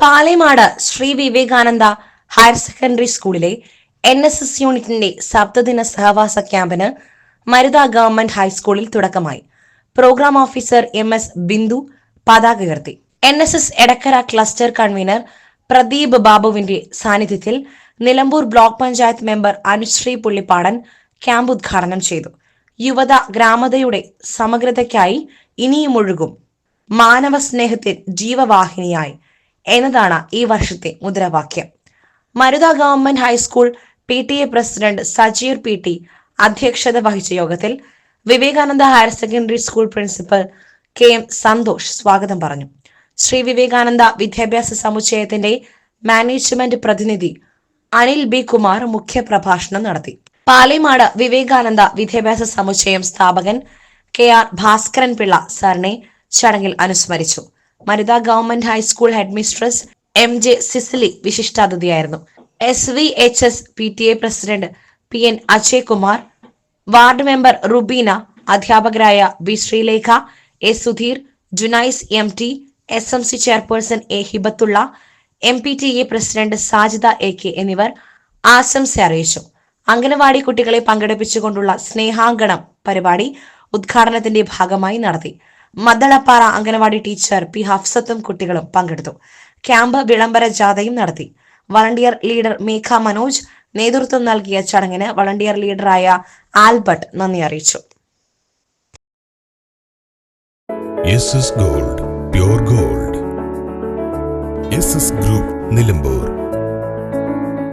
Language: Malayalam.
പാലേമാട് ശ്രീ വിവേകാനന്ദ ഹയർ സെക്കൻഡറി സ്കൂളിലെ NSS യൂണിറ്റിന്റെ സപ്തദിന സഹവാസ ക്യാമ്പിന് മരുത ഗവൺമെന്റ് ഹൈസ്കൂളിൽ തുടക്കമായി. പ്രോഗ്രാം ഓഫീസർ MS ബിന്ദു പതാക ഉയർത്തി. NSS Edakkara cluster convener Pradeep ബാബുവിന്റെ സാന്നിധ്യത്തിൽ Nilambur block panchayat member Anusree Pullippadan camp ഉദ്ഘാടനം ചെയ്തു. യുവത ഗ്രാമതയുടെ സമഗ്രതയ്ക്കായി ഇനിയും ഒഴുകും, മാനവ സ്നേഹത്തിൽ ജീവവാഹിനിയായി എന്നതാണ് ഈ വർഷത്തെ മുദ്രാവാക്യം. Marutha government high school PTA president Sajeer PT അധ്യക്ഷത വഹിച്ച യോഗത്തിൽ Vivekananda higher secondary school principal KM Santhosh സ്വാഗതം പറഞ്ഞു. ശ്രീ വിവേകാനന്ദ വിദ്യാഭ്യാസ സമുച്ചയത്തിന്റെ മാനേജ്മെന്റ് പ്രതിനിധി അനിൽ B കുമാർ മുഖ്യപ്രഭാഷണം നടത്തി. പാലേമാട് വിവേകാനന്ദ വിദ്യാഭ്യാസ സമുച്ചയം സ്ഥാപകൻ KR ഭാസ്കരൻ പിള്ള സാറിനെ ചടങ്ങിൽ അനുസ്മരിച്ചു. Maruta government high school head mistress MJ Cicily വിശിഷ്ടാതിഥിയായിരുന്നു. SVHS PTA president PN Ajay Kumar, ward member Rubeena, അധ്യാപകരായ B Sreelekha, A Sudheer, Junais MT, SMC chairperson A Hibathulla, MPTA president Sajida AK എന്നിവർ ആശംസ അറിയിച്ചു. അംഗനവാടി കുട്ടികളെ പങ്കെടുപ്പിച്ചുകൊണ്ടുള്ള സ്നേഹാങ്കണം പരിപാടി ഉദ്ഘാടനത്തിന്റെ ഭാഗമായി നടത്തി. മദ്ദളപ്പാറ അംഗനവാടി ടീച്ചർ P ഹഫ്സത്തും കുട്ടികളും പങ്കെടുത്തു. ക്യാമ്പ് വിളംബര ജാഥയും നടത്തി. വളണ്ടിയർ ലീഡർ മേഘ മനോജ് നേതൃത്വം നൽകിയ ചടങ്ങിന് വളണ്ടിയർ ലീഡറായ ആൽബർട്ട് നന്ദി അറിയിച്ചു. SS Gold, Pure Gold. SS Group, Nilambur.